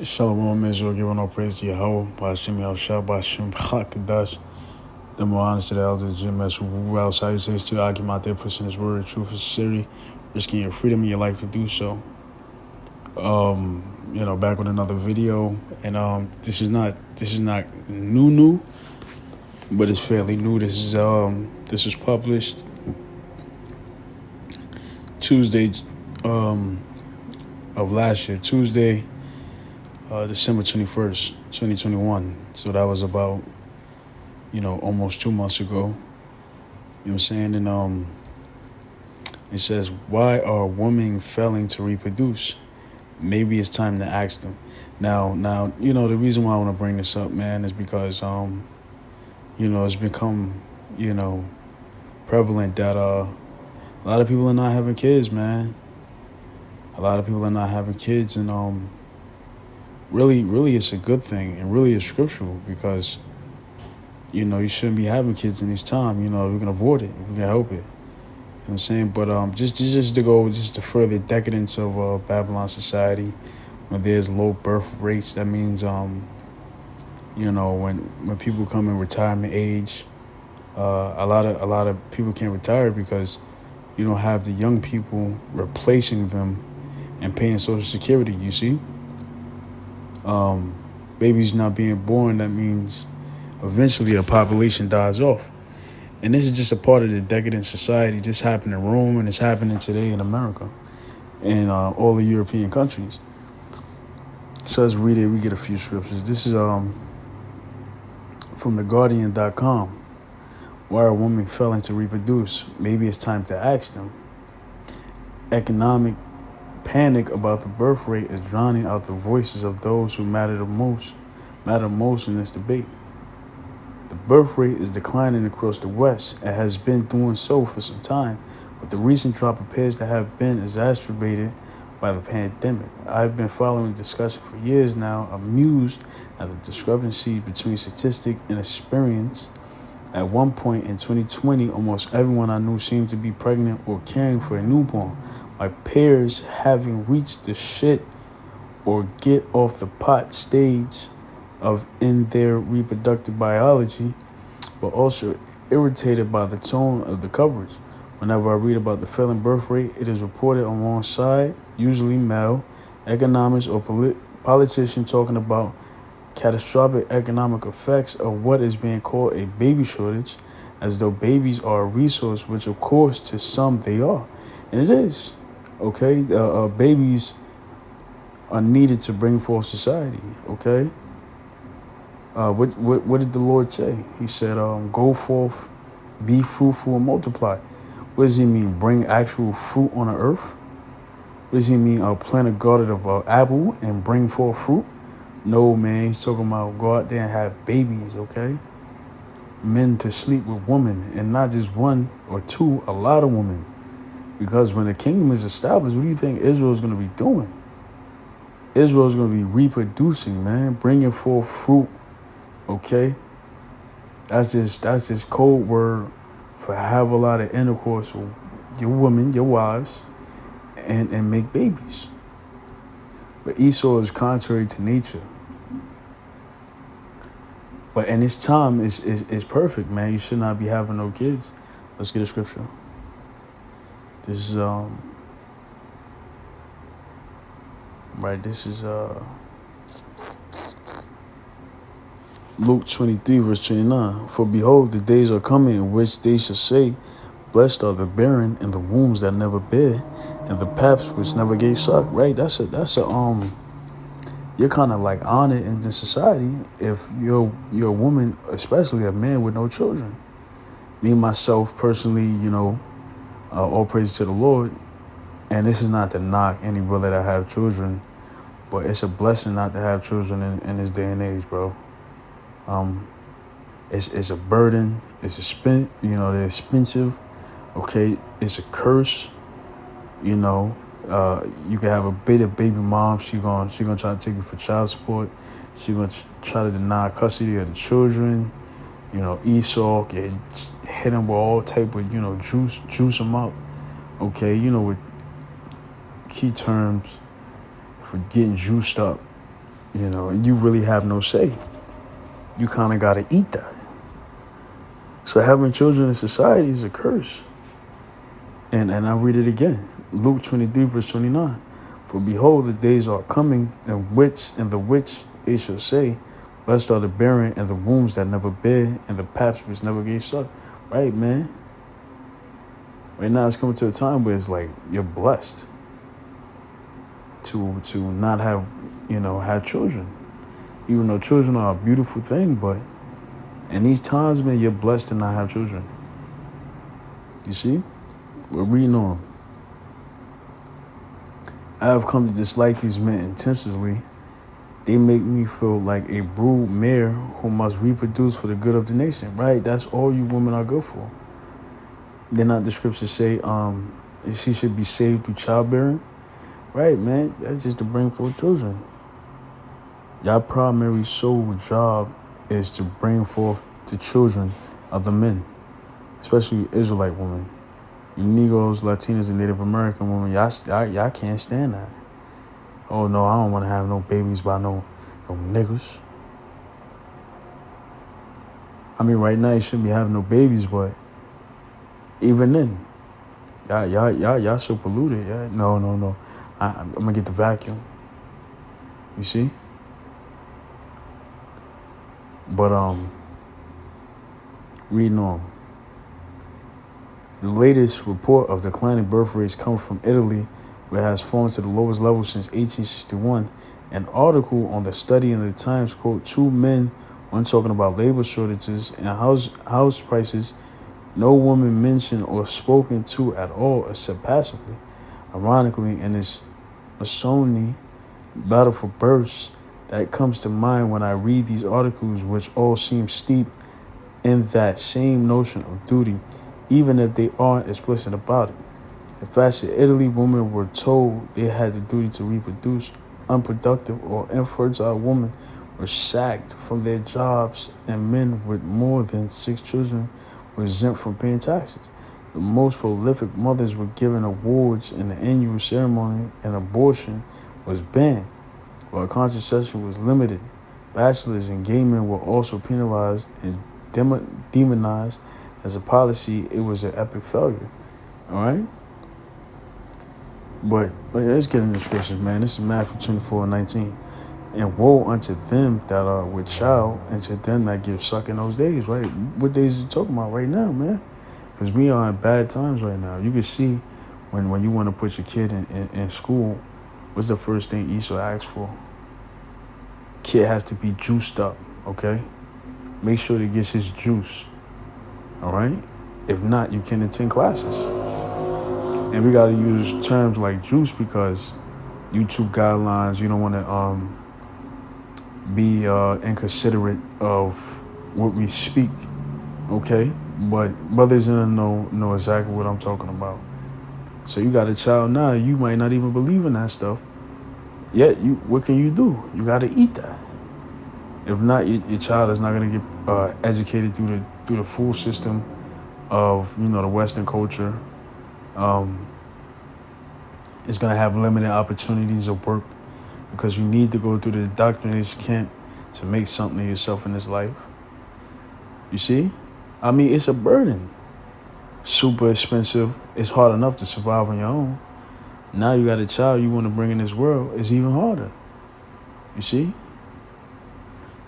Shalom Israel, giving all praise to Yahweh, Bashim Yahushua, Bashim Chakadash, the Mohanis to the elders, Jim S. Who salutations to Akim out there pushing his word, truth is sincerity, risking your freedom and your life to do so. Back with another video, and this is not new, but it's fairly new. This was published Tuesday of last year, Tuesday, December 21st, 2021. So that was about, almost 2 months ago. You know what I'm saying? And it says, why are women failing to reproduce? Maybe it's time to ask them. Now, the reason why I want to bring this up, man, is because, it's become, prevalent that a lot of people are not having kids, man. A lot of people are not having kids, and really it's a good thing, and really it's scriptural, because you shouldn't be having kids in this time, if you can avoid it, if you can help it. You know what I'm saying? But just to go to further decadence of Babylon society, when there's low birth rates, that means when people come in retirement age, a lot of people can't retire because you don't have the young people replacing them and paying Social Security. You see, babies not being born, that means eventually the population dies off. And this is just a part of the decadent society. This happened in Rome, and it's happening today in America and all the European countries. So let's read it. We get a few scriptures. This is from theguardian.com. Why are women failing to reproduce? Maybe it's time to ask them. Economic panic about the birth rate is drowning out the voices of those who matter most in this debate. The birth rate is declining across the West and has been doing so for some time, but the recent drop appears to have been exacerbated by the pandemic. I've been following the discussion for years now, amused at the discrepancy between statistic and experience. At one point in 2020, almost everyone I knew seemed to be pregnant or caring for a newborn. My peers having reached the shit or get off the pot stage of in their reproductive biology, but also irritated by the tone of the coverage. Whenever I read about the failing birth rate, it is reported alongside, usually male, economists or politicians talking about catastrophic economic effects of what is being called a baby shortage, as though babies are a resource, which of course to some they are. And it is. Okay? Babies are needed to bring forth society. Okay? What did the Lord say? He said, go forth, be fruitful, and multiply. What does he mean? Bring actual fruit on the earth? What does he mean? Plant a garden of apple and bring forth fruit? No, man. He's talking about go out there and have babies, okay? Men to sleep with women, and not just one or two, a lot of women. Because when the kingdom is established, what do you think Israel is going to be doing? Israel is going to be reproducing, man, bringing forth fruit. Okay, that's just code word for have a lot of intercourse with your women, your wives, and make babies. But Esau is contrary to nature. But in this time is perfect, man. You should not be having no kids. Let's get a scripture. This is Luke 23, verse 29. For behold, the days are coming in which they shall say, blessed are the barren and the wombs that never bear, and the paps which never gave suck. Right? That's a you're kind of like honored in this society if you're a woman, especially a man with no children. Me myself personally, all praise to the Lord. And this is not to knock any brother that have children, but it's a blessing not to have children in this day and age, bro. It's a burden. It's they're expensive. Okay, it's a curse. You can have a bitter baby mom. She gonna try to take you for child support. She gonna try to deny custody of the children. Esau get hit him with all type of juice them up. Okay, with key terms for getting juiced up. and you really have no say. You kind of got to eat that. So having children in society is a curse. And I read it again. Luke 23, verse 29. For behold, the days are coming in the which they shall say, blessed are the barren and the wombs that never bear and the paps which never gave suck. Right, man? Right now it's coming to a time where it's like you're blessed to not have children. Even though children are a beautiful thing, but in these times, man, you're blessed to not have children. You see? We're reading on. I have come to dislike these men intensely. They make me feel like a brood mare who must reproduce for the good of the nation. Right? That's all you women are good for. Then not the scriptures say she should be saved through childbearing. Right, man? That's just to bring forth children. Your primary sole job is to bring forth the children of the men, especially Israelite women. You Negroes, Latinas, and Native American women, y'all can't stand that. Oh, no, I don't want to have no babies by no niggas. I mean, right now, you shouldn't be having no babies, but even then, y'all so polluted. Yeah? No. I'm going to get the vacuum. You see? But, reading on. The latest report of declining birth rates comes from Italy, where it has fallen to the lowest level since 1861. An article on the study in the Times quote two men when talking about labor shortages and house prices. No woman mentioned or spoken to at all except passively. Ironically, in this Masoni battle for births that comes to mind when I read these articles, which all seem steeped in that same notion of duty, even if they aren't explicit about it. In fact, in Italy, women were told they had the duty to reproduce. Unproductive or infertile women were sacked from their jobs, and men with more than 6 children were exempt from paying taxes. The most prolific mothers were given awards in the annual ceremony, and abortion was banned, while contraception was limited. Bachelors and gay men were also penalized and demonized. As a policy, it was an epic failure. All right? But let's get into the scriptures, man. This is Matthew 24:19. And woe unto them that are with child, and to them that give suck in those days, right? What days are you talking about right now, man? Because we are in bad times right now. You can see when you want to put your kid in school, what's the first thing Esau asks for? Kid has to be juiced up, okay? Make sure he gets his juice, all right? If not, you can attend classes. And we got to use terms like juice because YouTube guidelines, you don't want to be inconsiderate of what we speak, okay? But brothers in know exactly what I'm talking about. So you got a child now, you might not even believe in that stuff. Yet, what can you do? You got to eat that. If not, your child is not going to get educated through the full system of the Western culture. It's going to have limited opportunities of work because you need to go through the indoctrination camp to make something of yourself in this life. You see? I mean, it's a burden. Super expensive. It's hard enough to survive on your own. Now you got a child you want to bring in this world. It's even harder. You see?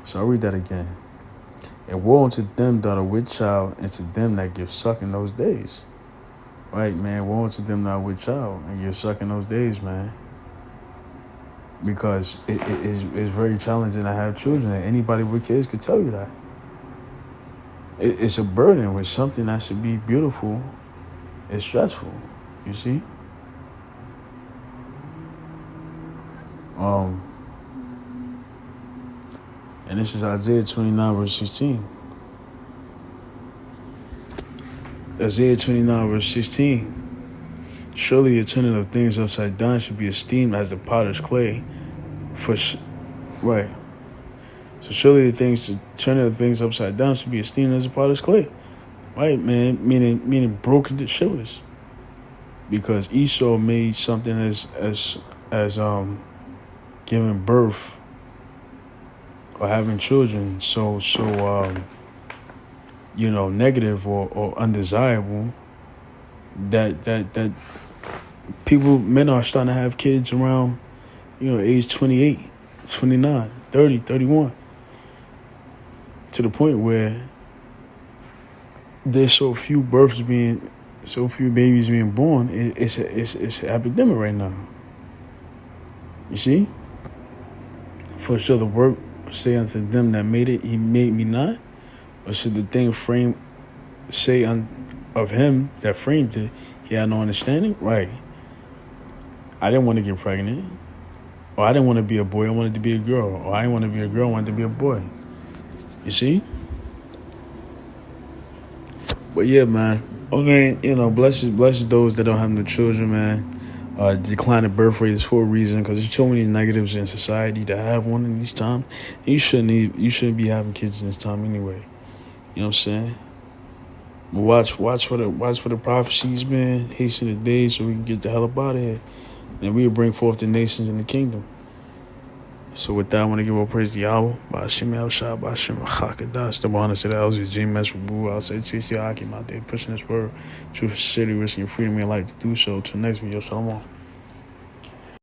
So I'll read that again. And woe unto them that are with child, and to them that give suck in those days. Right, man? Woe unto them that are with child, and give suck in those days, man. Because it's very challenging to have children. And anybody with kids could tell you that. It's a burden with something that should be beautiful. It's stressful. You see? And this is Isaiah 29, verse 16. Isaiah 29, verse 16. Surely the turning of things upside down should be esteemed as the potter's clay. Right. So surely the turning of things upside down should be esteemed as the potter's clay. Right, man? Meaning broken to shivers. Because Esau made something as giving birth or having children negative or undesirable that men are starting to have kids around, age 28, 29, 30, 31, to the point where there's so few babies being born. It's an epidemic right now. You see? For sure the work say unto them that made it, he made me not? Or should the thing say of him that framed it, he had no understanding? Right. I didn't want to get pregnant. Or I didn't want to be a boy, I wanted to be a girl. Or I didn't want to be a girl, I wanted to be a boy. You see? But yeah, man. Okay, blesses those that don't have no children, man. Declining birth rate is for a reason, because there's so many negatives in society to have one in this time. And you shouldn't be having kids in this time anyway. You know what I'm saying? But watch for the prophecies, man. Hasten the days so we can get the hell up out of here, and we'll bring forth the nations in the kingdom. So with that, I want to give all praise to Yahweh. Ba'ashem Yahushua, Ba'ashem Chakadash. The Bahana said, "I G-Mess Rabu." I'll say, "TC Hakim out there pushing this word, truth, city, risking freedom and life to do so." Till next video, Shalom.